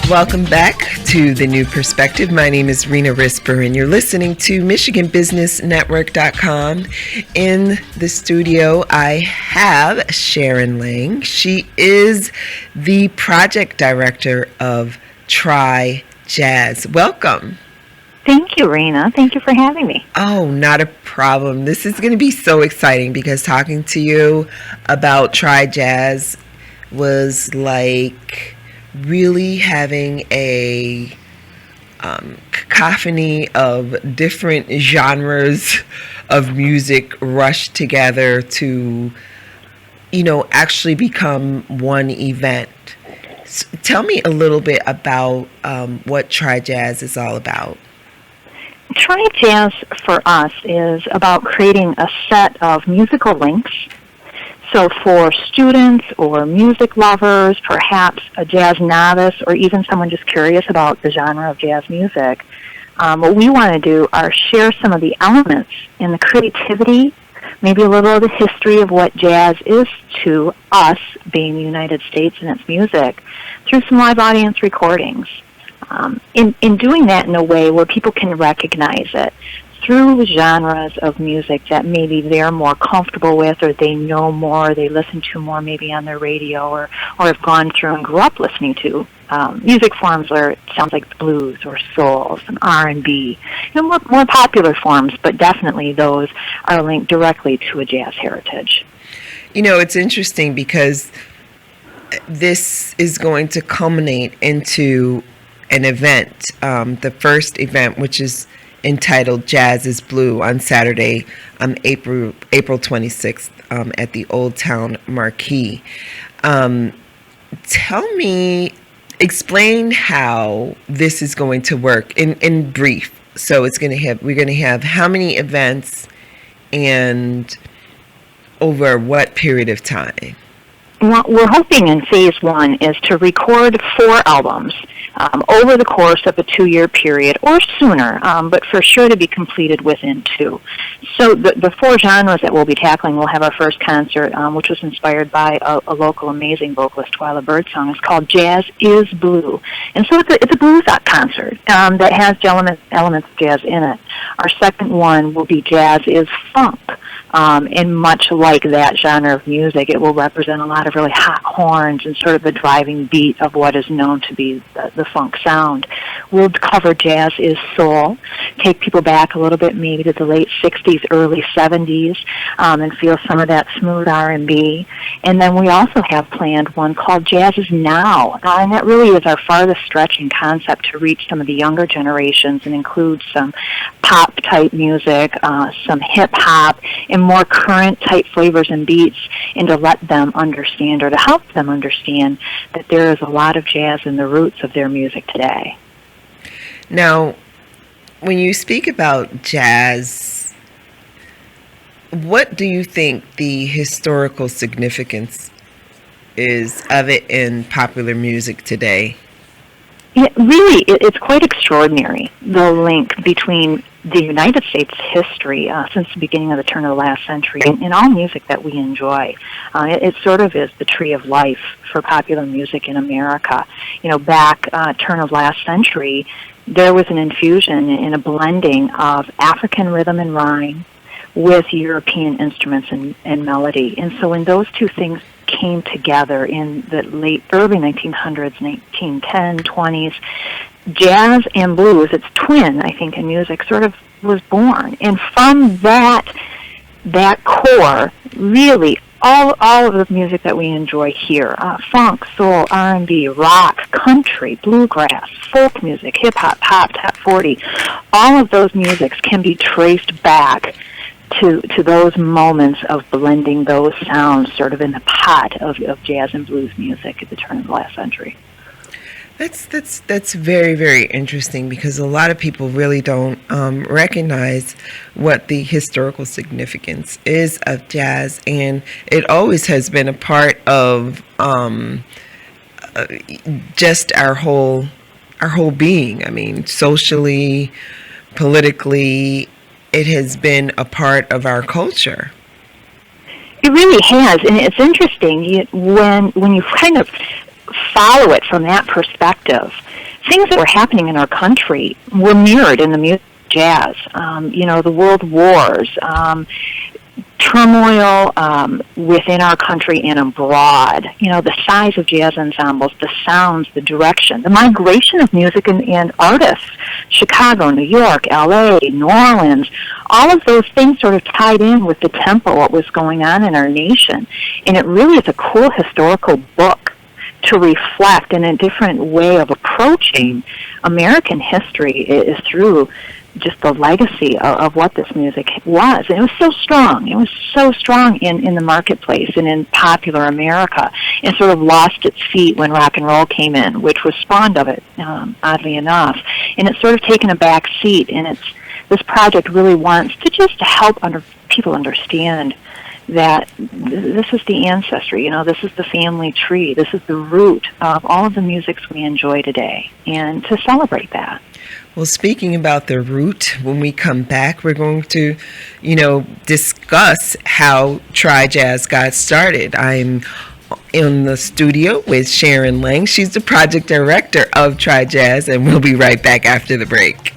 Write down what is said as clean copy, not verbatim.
Welcome back to The New Perspective. My name is Rena Risper, and you're listening to MichiganBusinessNetwork.com. In the studio, I have Sharen Lange. She is the project director of Try Jazz. Welcome. Thank you, Rena. Thank you for having me. Oh, not a problem. This is going to be so exciting because talking to you about Try Jazz was like really having a cacophony of different genres of music rushed together to, actually become one event. Tell me a little bit about what Try Jazz is all about. Try Jazz for us is about creating a set of musical links. So for students or music lovers, perhaps a jazz novice, or even someone just curious about the genre of jazz music, what we want to do are share some of the elements in the creativity, maybe a little of the history of what jazz is to us, being the United States and its music, through some live audience recordings. In doing that in a way where people can recognize it through genres of music that maybe they're more comfortable with, or they know more, they listen to more maybe on their radio, or have gone through and grew up listening to music forms where it sounds like blues or soul, some R&B, more popular forms, but definitely those are linked directly to a jazz heritage. It's interesting because this is going to culminate into an event, the first event, which is entitled Jazz is Blue, on Saturday, April 26th, at the Old Town Marquee. Explain how this is going to work in brief. So we're going to have how many events and over what period of time? What we're hoping in phase one is to record 4 albums over the course of a 2-year period or sooner, but for sure to be completed within 2. So the 4 genres that we'll be tackling, we'll have our first concert, which was inspired by a local amazing vocalist, Twyla Birdsong. It's called Jazz is Blue. And so it's a blues concert that has elements of jazz in it. Our second one will be Jazz is Funk. And much like that genre of music, it will represent a lot of really hot horns and sort of the driving beat of what is known to be the funk sound. We'll cover Jazz is Soul, take people back a little bit maybe to the late 60s, early 70s, and feel some of that smooth R&B. And then we also have planned one called Jazz is Now, and that really is our farthest stretching concept to reach some of the younger generations and include some pop-type music, some hip-hop, and more current-type flavors and beats, and to let them understand, or to help them understand, that there is a lot of jazz in the roots of their music today. Now, when you speak about jazz, what do you think the historical significance is of it in popular music today? Yeah, really, it's quite extraordinary, the link between the United States history since the beginning of the turn of the last century and all music that we enjoy. It sort of is the tree of life for popular music in America. Back turn of last century, there was an infusion and a blending of African rhythm and rhyme with European instruments and melody. And so when those two things came together in the early 1900s, 1910, 20s, jazz and blues, its twin, I think, in music, sort of was born. And from that core, really, all of the music that we enjoy here, funk, soul, R&B, rock, country, bluegrass, folk music, hip-hop, pop, top 40, all of those musics can be traced back to those moments of blending those sounds sort of in the pot of jazz and blues music at the turn of the last century. That's very, very interesting, because a lot of people really don't recognize what the historical significance is of jazz, and it always has been a part of just our whole being. I mean, socially, politically, it has been a part of our culture. It really has, and it's interesting when you kind of follow it from that perspective. things that were happening in our country were mirrored in the music of jazz. The world wars, turmoil within our country and abroad, the size of jazz ensembles, the sounds, the direction, the migration of music and artists, Chicago, New York, LA, New Orleans, all of those things sort of tied in with the tempo, what was going on in our nation. And it really is a cool historical book to reflect in a different way of approaching American history is through just the legacy of what this music was. And it was so strong. It was so strong in the marketplace and in popular America, and sort of lost its feet when rock and roll came in, which was spawned of it, oddly enough. And it's sort of taken a back seat, and this project really wants to just help people understand that this is the ancestry, this is the family tree, this is the root of all of the musics we enjoy today, and to celebrate that. Well, speaking about the root, when we come back, we're going to, discuss how Tri-Jazz got started. I'm in the studio with Sharen Lange. She's the project director of Tri-Jazz, and we'll be right back after the break.